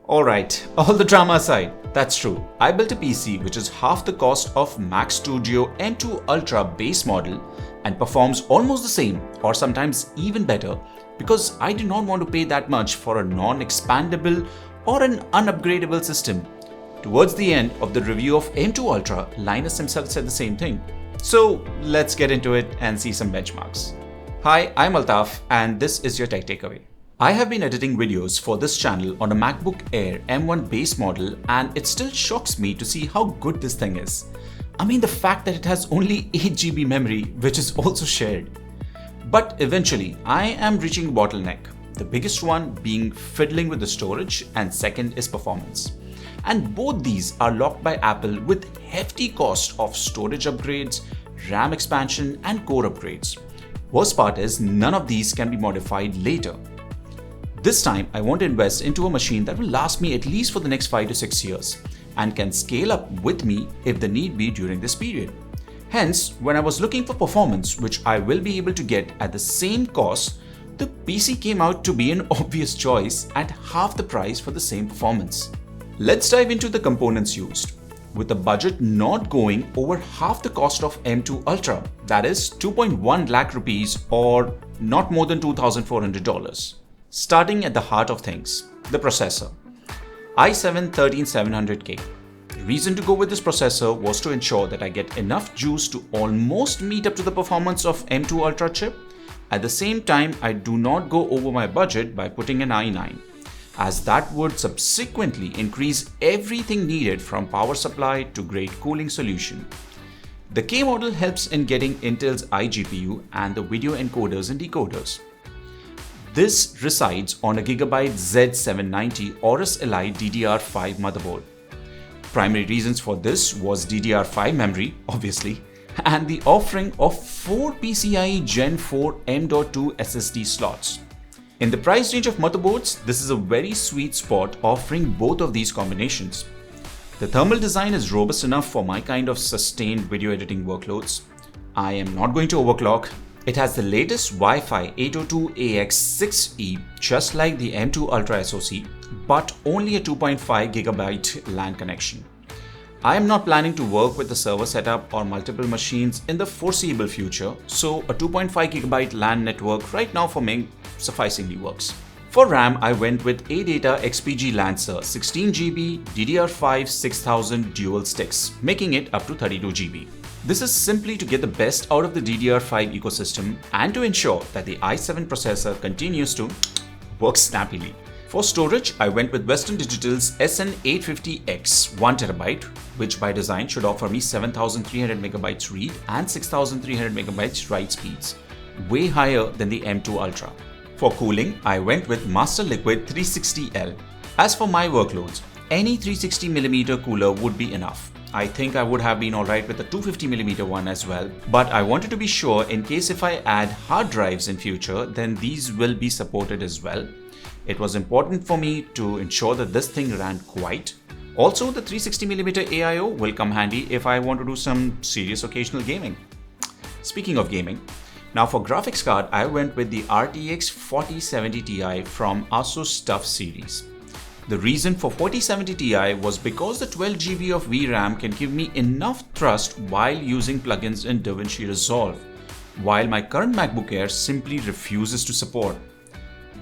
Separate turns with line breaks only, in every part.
Alright, all the drama aside, that's true. I built a PC which is half the cost of Mac Studio M2 Ultra base model and performs almost the same or sometimes even better because I did not want to pay that much for a non-expandable or an unupgradable system. Towards the end of the review of M2 Ultra, Linus himself said the same thing. So let's get into it and see some benchmarks. Hi, I'm Altaf and this is your Tech Takeaway. I have been editing videos for this channel on a MacBook Air M1 base model and it still shocks me to see how good this thing is. I mean the fact that it has only 8GB memory, which is also shared. But eventually, I am reaching a bottleneck, the biggest one being fiddling with the storage and second is performance. And both these are locked by Apple with hefty cost of storage upgrades, RAM expansion and core upgrades. Worst part is none of these can be modified later. This time, I want to invest into a machine that will last me at least for the next 5 to 6 years and can scale up with me if the need be during this period. Hence, when I was looking for performance, which I will be able to get at the same cost, the PC came out to be an obvious choice at half the price for the same performance. Let's dive into the components used. With the budget not going over half the cost of M2 Ultra, that is 2.1 lakh rupees or not more than $2,400. Starting at the heart of things, the processor. i7-13700K. The reason to go with this processor was to ensure that I get enough juice to almost meet up to the performance of M2 Ultra chip. At the same time, I do not go over my budget by putting an i9, as that would subsequently increase everything needed from power supply to great cooling solution. The K model helps in getting Intel's iGPU and the video encoders and decoders. This resides on a Gigabyte Z790 Aorus Elite DDR5 motherboard. Primary reasons for this was DDR5 memory, obviously, and the offering of 4 PCIe Gen 4 M.2 SSD slots. In the price range of motherboards, this is a very sweet spot offering both of these combinations. The thermal design is robust enough for my kind of sustained video editing workloads. I am not going to overclock. It has the latest Wi-Fi 802.AX6E, just like the M2 Ultra SoC, but only a 2.5 GB LAN connection. I am not planning to work with a server setup or multiple machines in the foreseeable future, so a 2.5 GB LAN network right now for me sufficingly works. For RAM, I went with ADATA XPG Lancer 16GB DDR5 6000 dual sticks, making it up to 32GB. This is simply to get the best out of the DDR5 ecosystem and to ensure that the i7 processor continues to work snappily. For storage, I went with Western Digital's SN850X 1TB, which by design should offer me 7300 MB read and 6300 MB write speeds, way higher than the M2 Ultra. For cooling, I went with Master Liquid 360L. As for my workloads, any 360mm cooler would be enough. I think I would have been alright with a 250mm one as well, but I wanted to be sure in case if I add hard drives in future, then these will be supported as well. It was important for me to ensure that this thing ran quite. Also, the 360mm AIO will come handy if I want to do some serious occasional gaming. Speaking of gaming, now for graphics card, I went with the RTX 4070 Ti from Asus TUF series. The reason for 4070 Ti was because the 12GB of VRAM can give me enough thrust while using plugins in DaVinci Resolve, while my current MacBook Air simply refuses to support.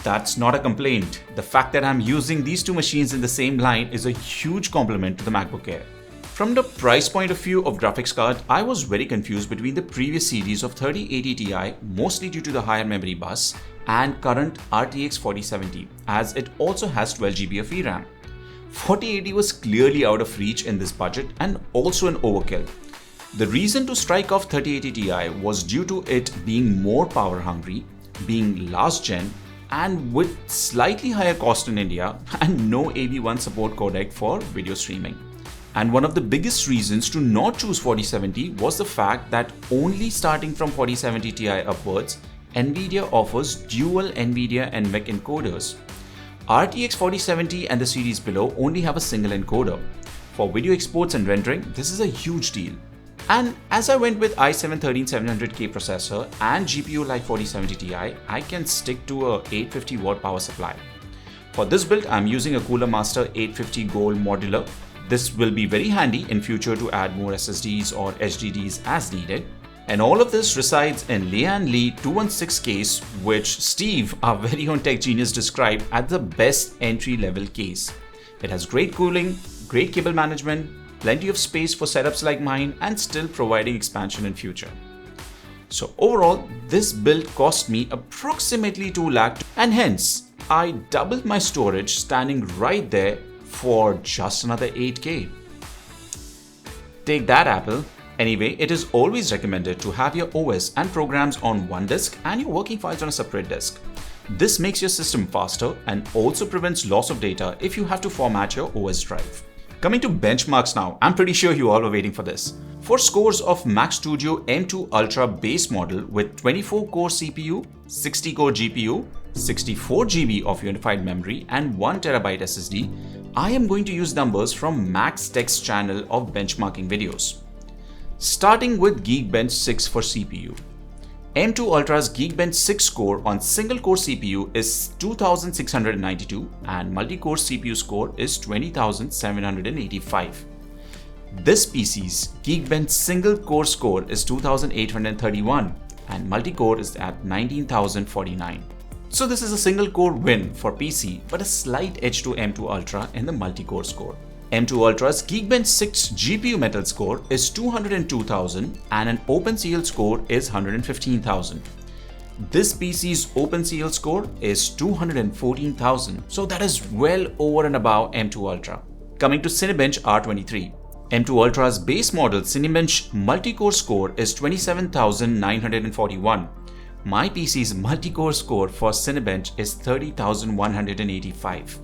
That's not a complaint. The fact that I'm using these two machines in the same line is a huge compliment to the MacBook Air. From the price point of view of graphics card, I was very confused between the previous series of 3080 Ti, mostly due to the higher memory bus, and current RTX 4070, as it also has 12GB of VRAM. 4080 was clearly out of reach in this budget and also an overkill. The reason to strike off 3080 Ti was due to it being more power hungry, being last gen, and with slightly higher cost in India and no AV1 support codec for video streaming. And one of the biggest reasons to not choose 4070 was the fact that only starting from 4070 Ti upwards, Nvidia offers dual Nvidia NVENC encoders. RTX 4070 and the series below only have a single encoder. For video exports and rendering, this is a huge deal. And as I went with i7-13700K processor and GPU like 4070 Ti, I can stick to a 850 watt power supply. For this build, I'm using a Cooler Master 850 Gold modular. This will be very handy in future to add more SSDs or HDDs as needed. And all of this resides in Lian Li 216 case, which Steve, our very own tech genius, described as the best entry-level case. It has great cooling, great cable management, plenty of space for setups like mine, and still providing expansion in future. So overall, this build cost me approximately 2 lakh, and hence I doubled my storage, standing right there for just another 8K. Take that, Apple. Anyway, it is always recommended to have your OS and programs on one disk and your working files on a separate disk. This makes your system faster and also prevents loss of data if you have to format your OS drive. Coming to benchmarks now, I'm pretty sure you all are waiting for this. For scores of Mac Studio M2 Ultra base model with 24-core CPU, 60-core GPU, 64GB of unified memory and 1TB SSD, I am going to use numbers from Mac's Text channel of benchmarking videos. Starting with Geekbench 6 for CPU. M2 Ultra's Geekbench 6 score on single-core CPU is 2692 and multi-core CPU score is 20785. This PC's Geekbench single-core score is 2831 and multi-core is at 19049. So this is a single-core win for PC, but a slight edge to M2 Ultra in the multi-core score. M2 Ultra's Geekbench 6 GPU Metal score is 202,000 and an OpenCL score is 115,000. This PC's OpenCL score is 214,000, so that is well over and above M2 Ultra. Coming to Cinebench R23. M2 Ultra's base model Cinebench multi-core score is 27,941. My PC's multi-core score for Cinebench is 30,185.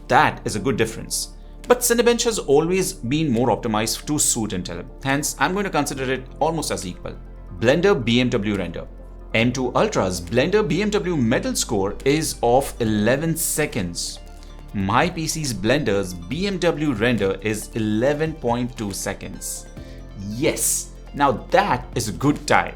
That is a good difference. But Cinebench has always been more optimized to suit Intel, hence I'm going to consider it almost as equal. Blender BMW Render. M2 Ultra's Blender BMW Metal score is of 11 seconds. My PC's Blender's BMW Render is 11.2 seconds. Yes, now that is a good tie.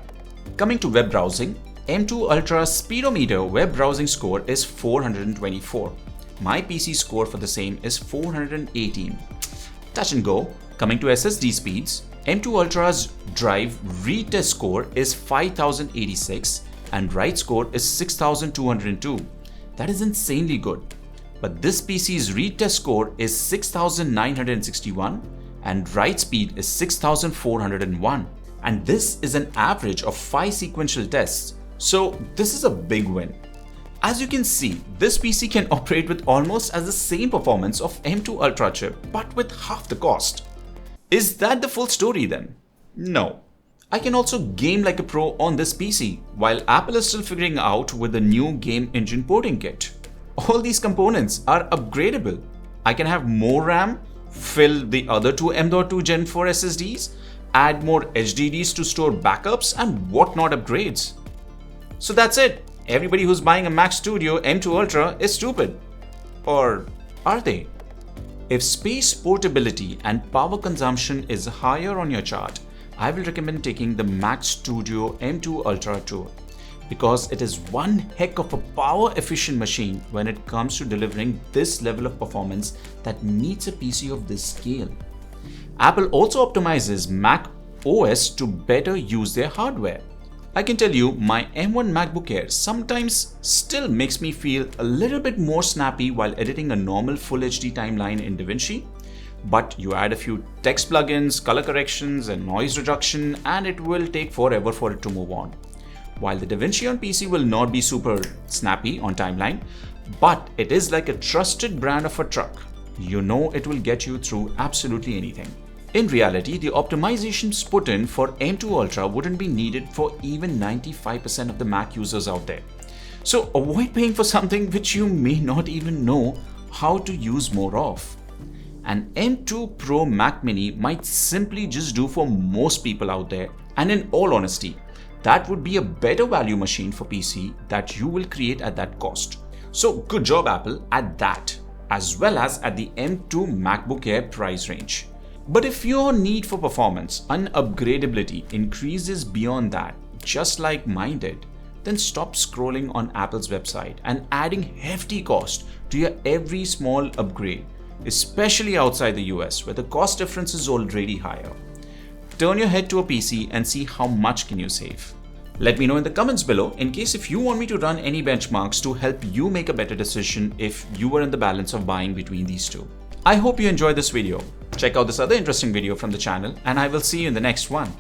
Coming to web browsing, M2 Ultra's Speedometer Web browsing score is 424. My PC score for the same is 418. Touch and go. Coming to SSD speeds, M2 Ultra's drive read test score is 5086 and write score is 6202. That is insanely good. But this PC's read test score is 6961 and write speed is 6401. And this is an average of 5 sequential tests. So this is a big win. As you can see, this PC can operate with almost as the same performance of M2 Ultra chip, but with half the cost. Is that the full story then? No. I can also game like a pro on this PC, while Apple is still figuring out with the new game engine porting kit. All these components are upgradable. I can have more RAM, fill the other two M.2 Gen 4 SSDs, add more HDDs to store backups and whatnot upgrades. So that's it. Everybody who's buying a Mac Studio M2 Ultra is stupid. Or are they? If space portability and power consumption is higher on your chart, I will recommend taking the Mac Studio M2 Ultra tour, because it is one heck of a power efficient machine when it comes to delivering this level of performance that needs a PC of this scale. Apple also optimizes Mac OS to better use their hardware. I can tell you, my M1 MacBook Air sometimes still makes me feel a little bit more snappy while editing a normal Full HD timeline in DaVinci. But you add a few text plugins, color corrections and noise reduction and it will take forever for it to move on. While the DaVinci on PC will not be super snappy on timeline, but it is like a trusted brand of a truck. You know it will get you through absolutely anything. In reality, the optimizations put in for M2 Ultra wouldn't be needed for even 95% of the Mac users out there. So avoid paying for something which you may not even know how to use more of. An M2 Pro Mac Mini might simply just do for most people out there, and in all honesty, that would be a better value machine for PC that you will create at that cost. So good job Apple at that, as well as at the M2 MacBook Air price range. But if your need for performance and upgradability increases beyond that, just like mine did, then stop scrolling on Apple's website and adding hefty cost to your every small upgrade, especially outside the US where the cost difference is already higher. Turn your head to a PC and see how much can you save. Let me know in the comments below in case if you want me to run any benchmarks to help you make a better decision if you were in the balance of buying between these two. I hope you enjoyed this video. Check out this other interesting video from the channel and I will see you in the next one.